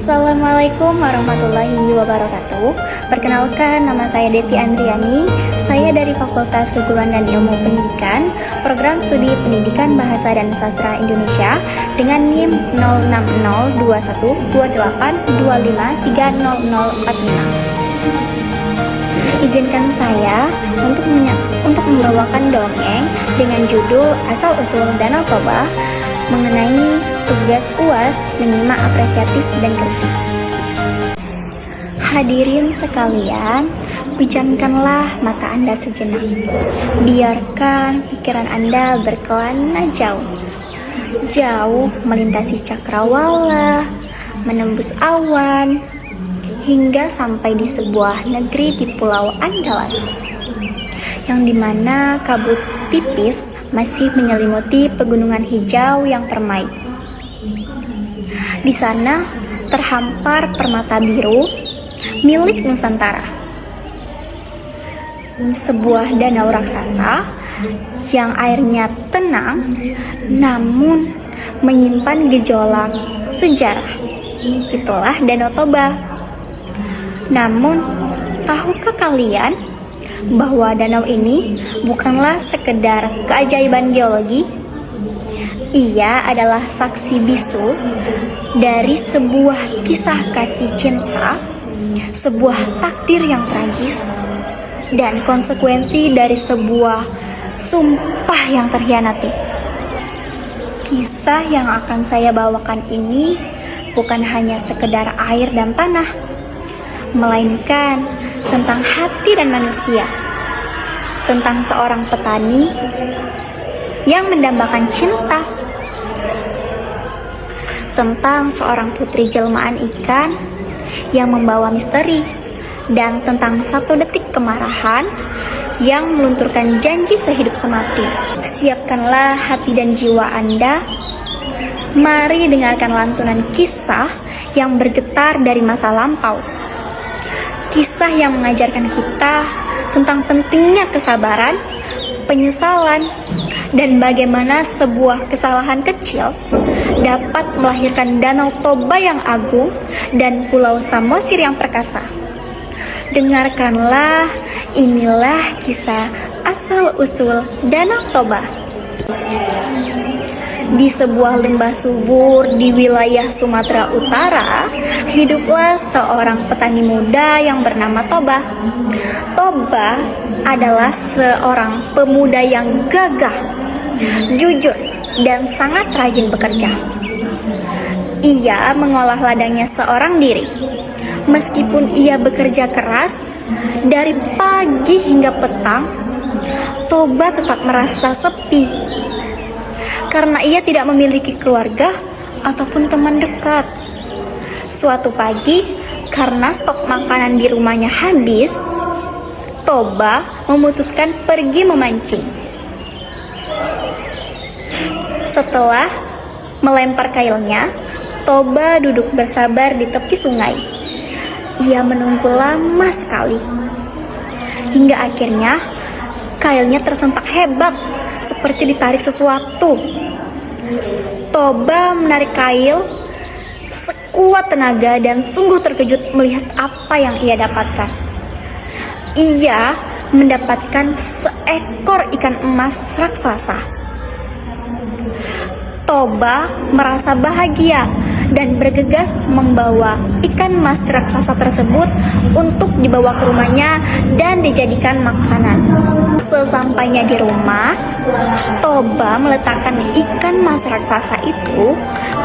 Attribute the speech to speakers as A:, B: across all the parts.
A: Assalamualaikum warahmatullahi wabarakatuh. Perkenalkan, nama saya Devi Andriani. Saya dari Fakultas Keguruan dan Ilmu Pendidikan, Program Studi Pendidikan Bahasa dan Sastra Indonesia dengan NIM 060212825300046. Izinkan saya untuk membawakan dongeng dengan judul Asal-usul Danau Toba mengenai tugas UAS menyimak apresiatif dan kritis. Hadirin sekalian, pejamkanlah mata Anda sejenak. Biarkan pikiran Anda berkelana jauh melintasi cakrawala, menembus awan, hingga sampai di sebuah negeri di Pulau Andalas, yang dimana kabut tipis masih menyelimuti pegunungan hijau yang permai. Di sana terhampar permata biru milik Nusantara, sebuah danau raksasa yang airnya tenang namun menyimpan gejolak sejarah. Itulah Danau Toba. Namun, tahukah kalian bahwa danau ini bukanlah sekedar keajaiban geologi? Ia adalah saksi bisu dari sebuah kisah kasih cinta, sebuah takdir yang tragis, dan konsekuensi dari sebuah sumpah yang terhianati. Kisah yang akan saya bawakan ini bukan hanya sekedar air dan tanah, melainkan tentang hati dan manusia, tentang seorang petani yang mendambakan cinta, tentang seorang putri jelmaan ikan yang membawa misteri, dan tentang satu detik kemarahan yang melunturkan janji sehidup semati. Siapkanlah hati dan jiwa Anda. Mari dengarkan lantunan kisah yang bergetar dari masa lampau. Kisah yang mengajarkan kita tentang pentingnya kesabaran, penyesalan, dan bagaimana sebuah kesalahan kecil dapat melahirkan Danau Toba yang agung dan Pulau Samosir yang perkasa. Dengarkanlah, inilah kisah asal-usul Danau Toba. Di sebuah lembah subur di wilayah Sumatera Utara, hiduplah seorang petani muda yang bernama Toba. Toba adalah seorang pemuda yang gagah, jujur, dan sangat rajin bekerja. Ia mengolah ladangnya seorang diri. Meskipun ia bekerja keras dari pagi hingga petang, Toba tetap merasa sepi karena ia tidak memiliki keluarga ataupun teman dekat. Suatu pagi, karena stok makanan di rumahnya habis, Toba memutuskan pergi memancing. Setelah melempar kailnya, Toba duduk bersabar di tepi sungai. Ia menunggu lama sekali, hingga akhirnya kailnya tersentak hebat, seperti ditarik sesuatu. Toba menarik kail sekuat tenaga dan sungguh terkejut melihat apa yang ia dapatkan. Ia mendapatkan seekor ikan emas raksasa. Toba merasa bahagia dan bergegas membawa ikan emas raksasa tersebut untuk dibawa ke rumahnya dan dijadikan makanan. Sesampainya di rumah, Toba meletakkan ikan emas raksasa itu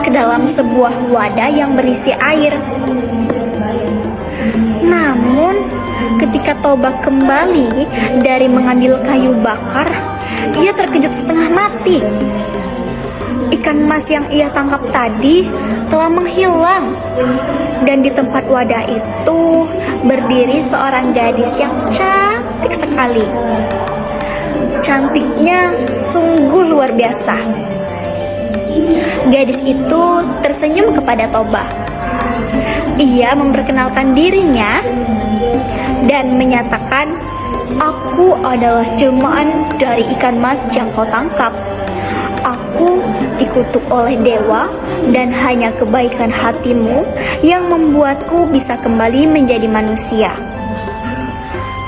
A: ke dalam sebuah wadah yang berisi air. Namun, ketika Toba kembali dari mengambil kayu bakar, ia terkejut setengah mati. Ikan emas yang ia tangkap tadi telah menghilang, dan di tempat wadah itu berdiri seorang gadis yang cantik sekali. Cantiknya sungguh luar biasa. Gadis itu tersenyum kepada Toba. Ia memperkenalkan dirinya dan menyatakan, "Aku adalah jelmaan dari ikan emas yang kau tangkap. Aku dikutuk oleh dewa dan hanya kebaikan hatimu yang membuatku bisa kembali menjadi manusia.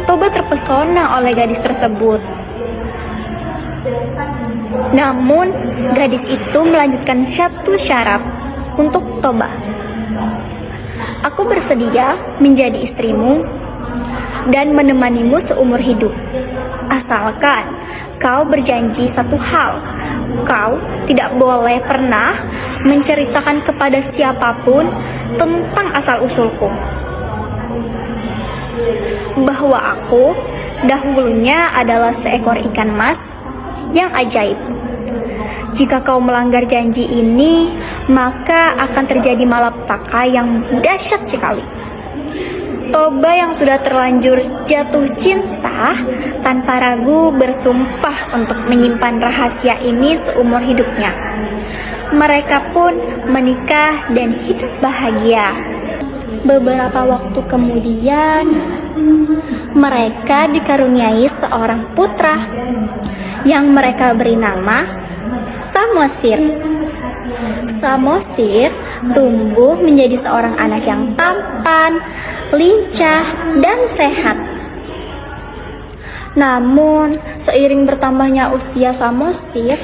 A: Toba terpesona oleh gadis tersebut. Namun, gadis itu melanjutkan satu syarat untuk Toba. Aku bersedia menjadi istrimu dan menemanimu seumur hidup. Asalkan kau berjanji satu hal, kau tidak boleh pernah menceritakan kepada siapapun tentang asal-usulku. Bahwa aku dahulunya adalah seekor ikan mas yang ajaib. Jika kau melanggar janji ini, maka akan terjadi malapetaka yang dahsyat sekali. Toba yang sudah terlanjur jatuh cinta tanpa ragu bersumpah untuk menyimpan rahasia ini seumur hidupnya. Mereka pun menikah dan hidup bahagia. Beberapa waktu kemudian, mereka dikaruniai seorang putra yang mereka beri nama Samosir. Samosir tumbuh menjadi seorang anak yang tampan, lincah, dan sehat. Namun, seiring bertambahnya usia Samosir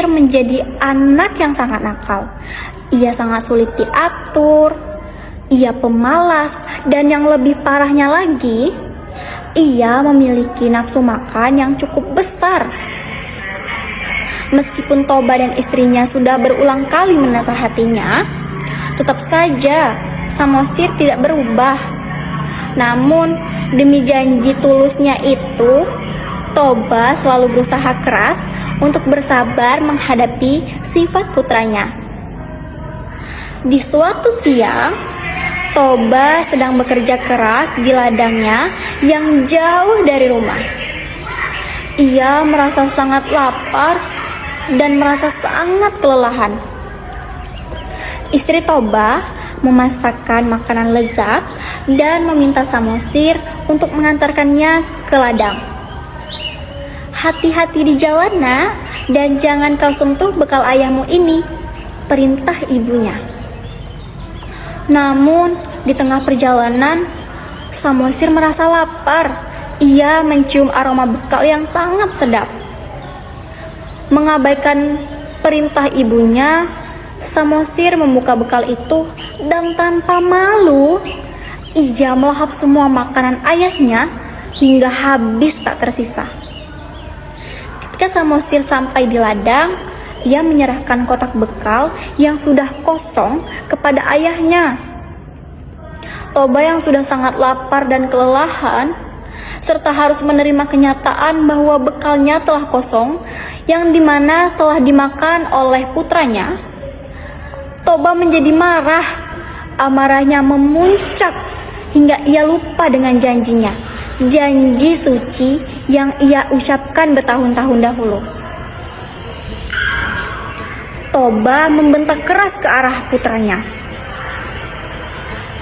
A: menjadi anak yang sangat nakal. Ia sangat sulit diatur, ia pemalas, dan yang lebih parahnya lagi, ia memiliki nafsu makan yang cukup besar. Meskipun Toba dan istrinya sudah berulang kali menasihatinya, tetap saja Samosir tidak berubah. Namun, demi janji tulusnya itu, Toba selalu berusaha keras untuk bersabar menghadapi sifat putranya. Di suatu siang, Toba sedang bekerja keras di ladangnya yang jauh dari rumah. Ia merasa sangat lapar dan merasa sangat kelelahan. Istri Toba memasakkan makanan lezat dan meminta Samosir untuk mengantarkannya ke ladang. Hati-hati di jalan, nak, dan jangan kau sentuh bekal ayahmu ini, perintah ibunya. Namun, di tengah perjalanan, Samosir merasa lapar. Ia mencium aroma bekal yang sangat sedap. Mengabaikan perintah ibunya, Samosir membuka bekal itu dan tanpa malu, ia melahap semua makanan ayahnya hingga habis tak tersisa. Ketika Samosir sampai di ladang, ia menyerahkan kotak bekal yang sudah kosong kepada ayahnya. Toba yang sudah sangat lapar dan kelelahan, serta harus menerima kenyataan bahwa bekalnya telah kosong, yang dimana telah dimakan oleh putranya, Toba menjadi marah. Amarahnya memuncak hingga ia lupa dengan janjinya, janji suci yang ia ucapkan bertahun-tahun dahulu. Toba membentak keras ke arah putranya.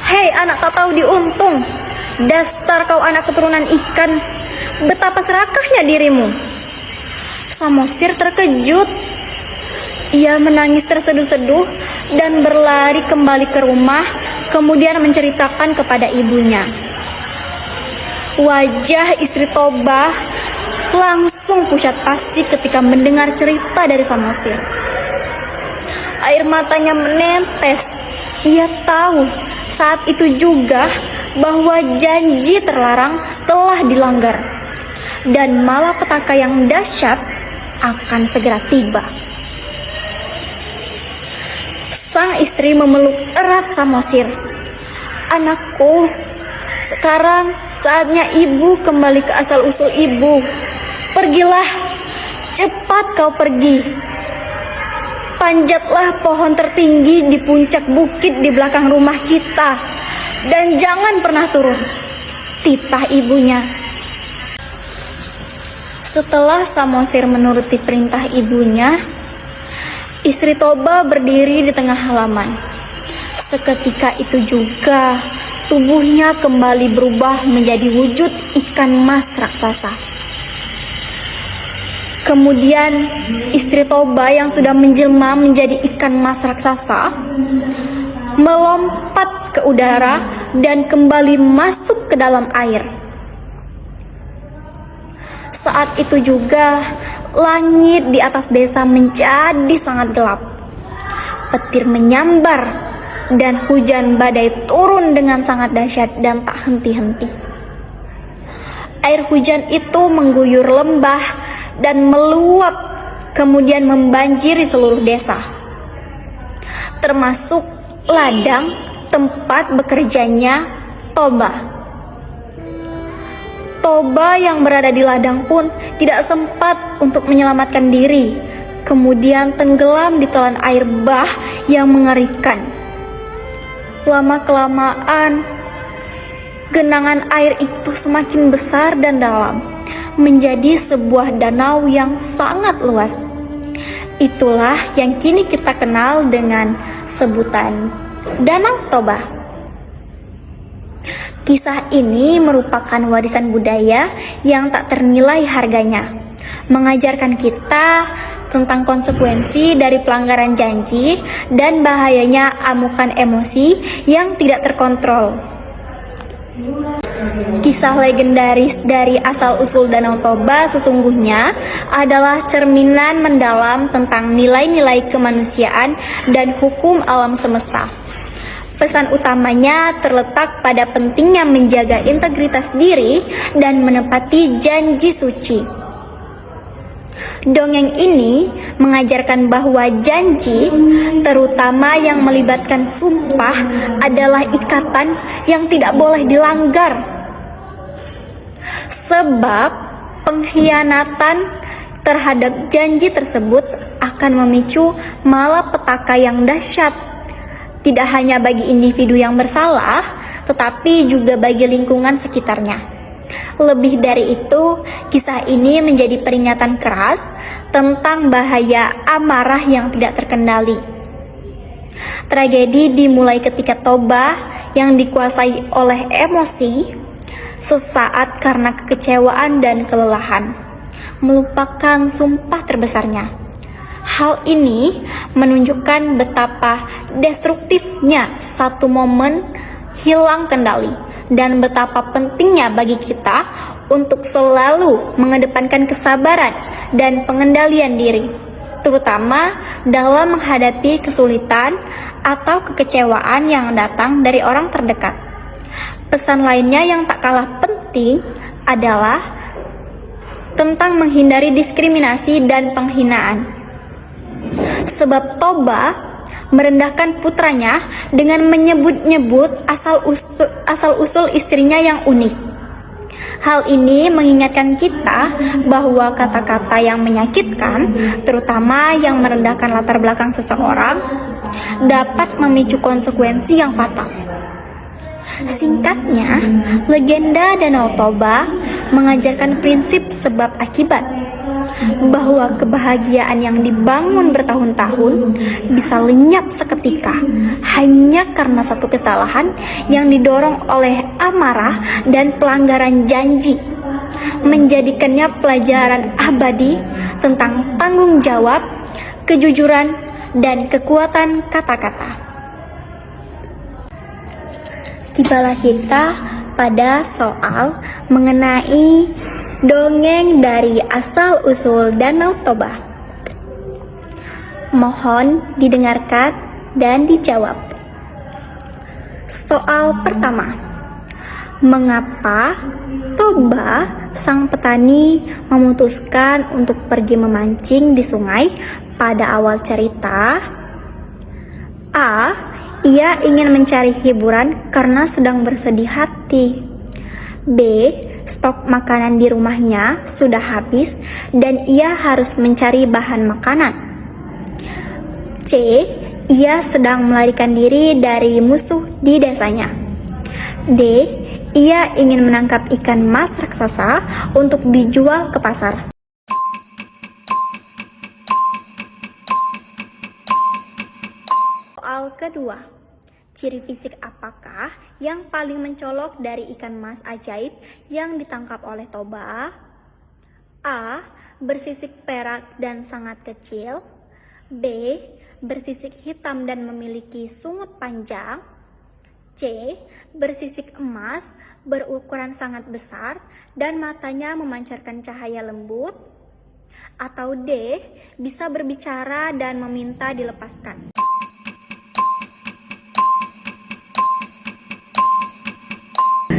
A: "Hei anak tak tahu diuntung, dasar kau anak keturunan ikan, betapa serakahnya dirimu." Samosir terkejut. Ia menangis terseduh-seduh dan berlari kembali ke rumah, kemudian menceritakan kepada ibunya. Wajah istri Toba langsung pucat pasi ketika mendengar cerita dari Samosir. Air matanya menetes. Ia tahu saat itu juga bahwa janji terlarang telah dilanggar, dan malapetaka yang dahsyat akan segera tiba. Sang istri memeluk erat Samosir. "Anakku, sekarang saatnya ibu kembali ke asal-usul ibu. Pergilah, cepat kau pergi. Panjatlah pohon tertinggi di puncak bukit di belakang rumah kita, dan jangan pernah turun," titah ibunya. Setelah Samosir menuruti perintah ibunya, istri Toba berdiri di tengah halaman. Seketika itu juga tubuhnya kembali berubah menjadi wujud ikan mas raksasa. Kemudian istri Toba yang sudah menjelma menjadi ikan mas raksasa melompat ke udara dan kembali masuk ke dalam air. Saat itu juga langit di atas desa menjadi sangat gelap. Petir menyambar dan hujan badai turun dengan sangat dahsyat dan tak henti-henti. Air hujan itu mengguyur lembah dan meluap, kemudian membanjiri seluruh desa, termasuk ladang tempat bekerjanya Toba. Toba yang berada di ladang pun tidak sempat untuk menyelamatkan diri, kemudian tenggelam di telan air bah yang mengerikan. Lama-kelamaan, genangan air itu semakin besar dan dalam, menjadi sebuah danau yang sangat luas. Itulah yang kini kita kenal dengan sebutan Danau Toba. Kisah ini merupakan warisan budaya yang tak ternilai harganya, mengajarkan kita tentang konsekuensi dari pelanggaran janji dan bahayanya amukan emosi yang tidak terkontrol. Kisah legendaris dari asal-usul Danau Toba sesungguhnya adalah cerminan mendalam tentang nilai-nilai kemanusiaan dan hukum alam semesta. Pesan utamanya terletak pada pentingnya menjaga integritas diri dan menepati janji suci. Dongeng ini mengajarkan bahwa janji, terutama yang melibatkan sumpah, adalah ikatan yang tidak boleh dilanggar. Sebab pengkhianatan terhadap janji tersebut akan memicu malapetaka yang dahsyat, tidak hanya bagi individu yang bersalah, tetapi juga bagi lingkungan sekitarnya. Lebih dari itu, kisah ini menjadi peringatan keras tentang bahaya amarah yang tidak terkendali. Tragedi dimulai ketika Toba yang dikuasai oleh emosi sesaat karena kekecewaan dan kelelahan, melupakan sumpah terbesarnya. Hal ini menunjukkan betapa destruktifnya satu momen hilang kendali dan betapa pentingnya bagi kita untuk selalu mengedepankan kesabaran dan pengendalian diri, terutama dalam menghadapi kesulitan atau kekecewaan yang datang dari orang terdekat. Pesan lainnya yang tak kalah penting adalah tentang menghindari diskriminasi dan penghinaan. Sebab Toba merendahkan putranya dengan menyebut-nyebut asal-usul istrinya yang unik. Hal ini mengingatkan kita bahwa kata-kata yang menyakitkan, terutama yang merendahkan latar belakang seseorang, dapat memicu konsekuensi yang fatal. Singkatnya, legenda Danau Toba mengajarkan prinsip sebab akibat, bahwa kebahagiaan yang dibangun bertahun-tahun bisa lenyap seketika hanya karena satu kesalahan yang didorong oleh amarah dan pelanggaran janji, menjadikannya pelajaran abadi tentang tanggung jawab, kejujuran, dan kekuatan kata-kata. Tibalah kita pada soal mengenai dongeng dari asal-usul Danau Toba. Mohon didengarkan dan dijawab. Soal pertama, mengapa Toba, sang petani, memutuskan untuk pergi memancing di sungai pada awal cerita? A. Ia ingin mencari hiburan karena sedang bersedih hati. B. Stok makanan di rumahnya sudah habis dan ia harus mencari bahan makanan. C. Ia sedang melarikan diri dari musuh di desanya. D. Ia ingin menangkap ikan mas raksasa untuk dijual ke pasar. Soal kedua, ciri fisik apakah yang paling mencolok dari ikan mas ajaib yang ditangkap oleh Toba? A. Bersisik perak dan sangat kecil. B. Bersisik hitam dan memiliki sungut panjang. C. Bersisik emas, berukuran sangat besar, dan matanya memancarkan cahaya lembut. Atau D. Bisa berbicara dan meminta dilepaskan.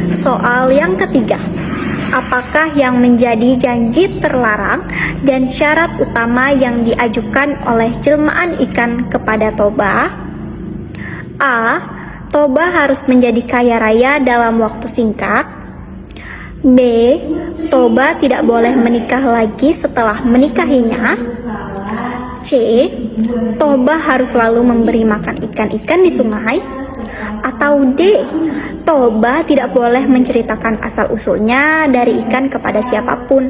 A: Soal yang ketiga. Apakah yang menjadi janji terlarang dan syarat utama yang diajukan oleh jelmaan ikan kepada Toba? A. Toba harus menjadi kaya raya dalam waktu singkat. B. Toba tidak boleh menikah lagi setelah menikahinya. C. Toba harus selalu memberi makan ikan-ikan di sungai. Atau D. Toba tidak boleh menceritakan asal-usulnya dari ikan kepada siapapun.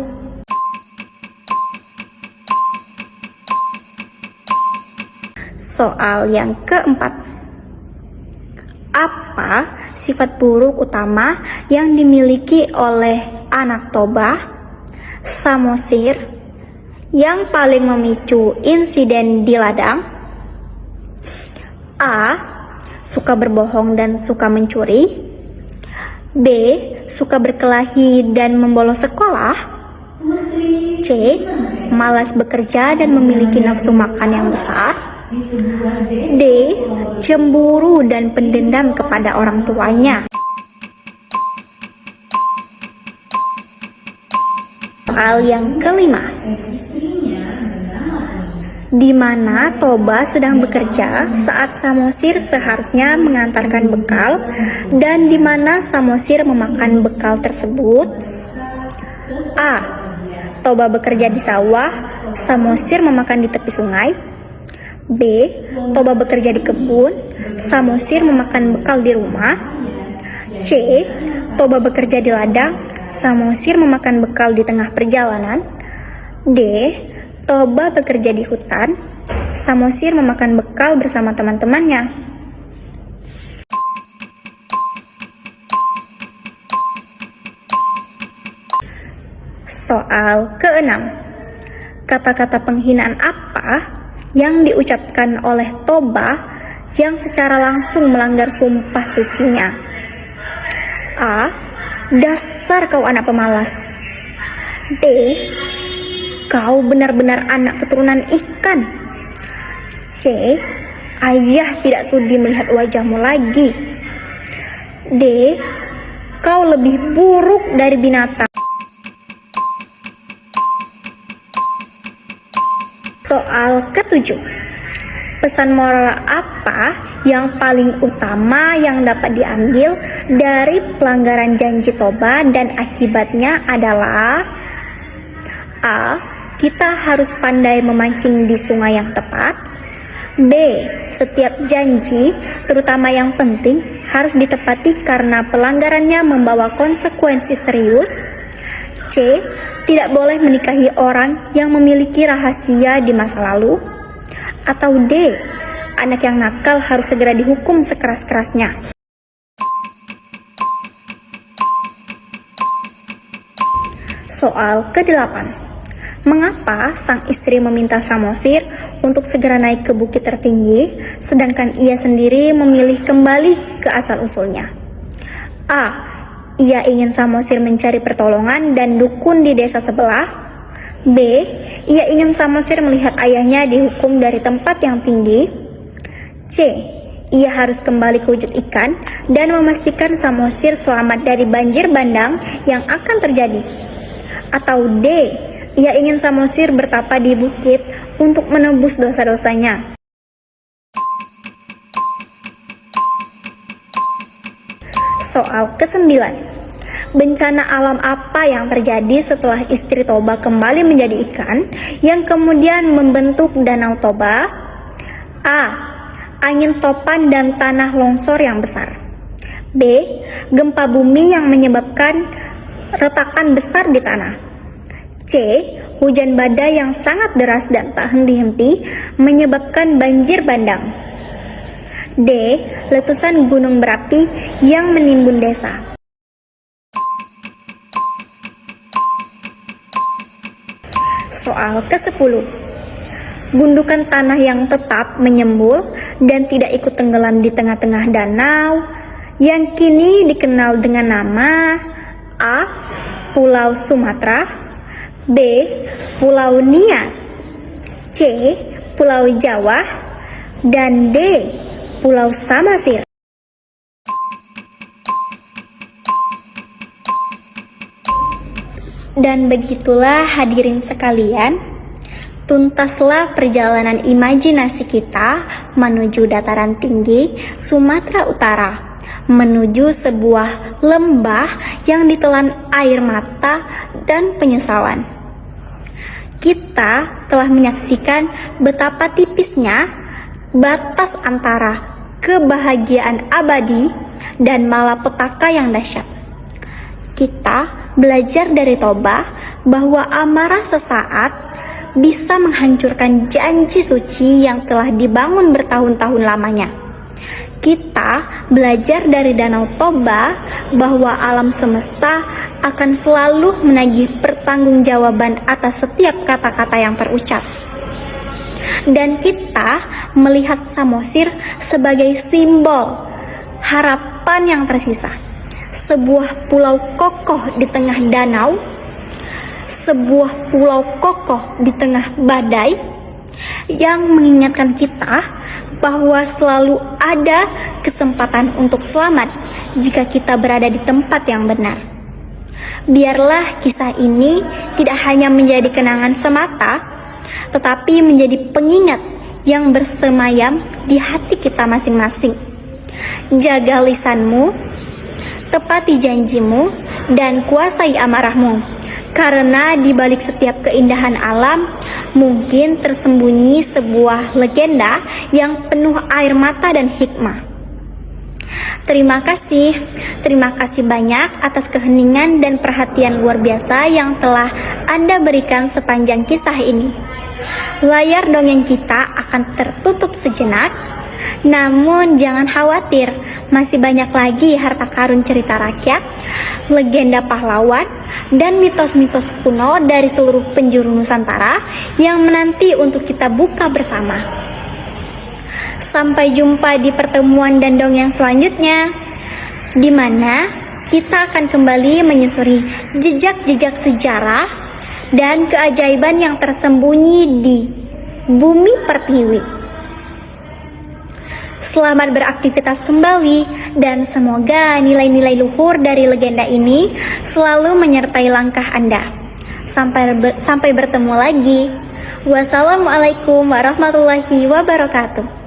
A: Soal yang keempat. Apa sifat buruk utama yang dimiliki oleh anak Toba, Samosir, yang paling memicu insiden di ladang? A. Suka berbohong dan suka mencuri. B. Suka berkelahi dan membolos sekolah. C. Malas bekerja dan memiliki nafsu makan yang besar. D. Cemburu dan pendendam kepada orang tuanya. Soal yang kelima. Di mana Toba sedang bekerja saat Samosir seharusnya mengantarkan bekal, dan di mana Samosir memakan bekal tersebut? A. Toba bekerja di sawah, Samosir memakan di tepi sungai. B. Toba bekerja di kebun, Samosir memakan bekal di rumah. C. Toba bekerja di ladang, Samosir memakan bekal di tengah perjalanan. D. Toba bekerja di hutan, Samosir memakan bekal bersama teman-temannya. Soal keenam. Kata-kata penghinaan apa yang diucapkan oleh Toba yang secara langsung melanggar sumpah sucinya? A. Dasar kau anak pemalas. B. Kau benar-benar anak keturunan ikan. C. Ayah tidak sudi melihat wajahmu lagi. D. Kau lebih buruk dari binatang. Soal ketujuh. Pesan moral apa yang paling utama yang dapat diambil dari pelanggaran janji Toba dan akibatnya adalah: A. Kita harus pandai memancing di sungai yang tepat. B. Setiap janji, terutama yang penting, harus ditepati karena pelanggarannya membawa konsekuensi serius. C. Tidak boleh menikahi orang yang memiliki rahasia di masa lalu. Atau D. Anak yang nakal harus segera dihukum sekeras-kerasnya. Soal ke-8. Mengapa sang istri meminta Samosir untuk segera naik ke bukit tertinggi, sedangkan ia sendiri memilih kembali ke asal-usulnya? A. Ia ingin Samosir mencari pertolongan dan dukun di desa sebelah. B. Ia ingin Samosir melihat ayahnya dihukum dari tempat yang tinggi. C. Ia harus kembali ke wujud ikan dan memastikan Samosir selamat dari banjir bandang yang akan terjadi. Atau D. Ia ingin Samosir bertapa di bukit untuk menebus dosa-dosanya. Soal ke-9. Bencana alam apa yang terjadi setelah istri Toba kembali menjadi ikan yang kemudian membentuk Danau Toba? A. Angin topan dan tanah longsor yang besar. B. Gempa bumi yang menyebabkan retakan besar di tanah. C. Hujan badai yang sangat deras dan tak henti-henti menyebabkan banjir bandang. D. Letusan gunung berapi yang menimbun desa. Soal ke-10. Gundukan tanah yang tetap menyembul dan tidak ikut tenggelam di tengah-tengah danau yang kini dikenal dengan nama A. Pulau Sumatera, B. Pulau Nias, C. Pulau Jawa, dan D. Pulau Samosir. Dan begitulah hadirin sekalian, tuntaslah perjalanan imajinasi kita menuju dataran tinggi Sumatera Utara, menuju sebuah lembah yang ditelan air mata dan penyesalan. Kita telah menyaksikan betapa tipisnya batas antara kebahagiaan abadi dan malapetaka yang dahsyat. Kita belajar dari Toba bahwa amarah sesaat bisa menghancurkan janji suci yang telah dibangun bertahun-tahun lamanya. Kita belajar dari Danau Toba bahwa alam semesta akan selalu menagih pertanggungjawaban atas setiap kata-kata yang terucap. Dan kita melihat Samosir sebagai simbol harapan yang tersisa. Sebuah pulau kokoh di tengah danau, sebuah pulau kokoh di tengah badai yang mengingatkan kita bahwa selalu ada kesempatan untuk selamat jika kita berada di tempat yang benar. Biarlah kisah ini tidak hanya menjadi kenangan semata, tetapi menjadi pengingat yang bersemayam di hati kita masing-masing. Jaga lisanmu, tepati janjimu, dan kuasai amarahmu, karena di balik setiap keindahan alam mungkin tersembunyi sebuah legenda yang penuh air mata dan hikmah. Terima kasih banyak atas keheningan dan perhatian luar biasa yang telah Anda berikan sepanjang kisah ini. Layar dongeng kita akan tertutup sejenak, namun jangan khawatir, masih banyak lagi harta karun cerita rakyat, legenda pahlawan, dan mitos-mitos kuno dari seluruh penjuru Nusantara yang menanti untuk kita buka bersama. Sampai jumpa di pertemuan dan dongeng selanjutnya, di mana kita akan kembali menyusuri jejak-jejak sejarah dan keajaiban yang tersembunyi di bumi pertiwi. Selamat beraktivitas kembali, dan semoga nilai-nilai luhur dari legenda ini selalu menyertai langkah Anda. Sampai bertemu lagi. Wassalamualaikum warahmatullahi wabarakatuh.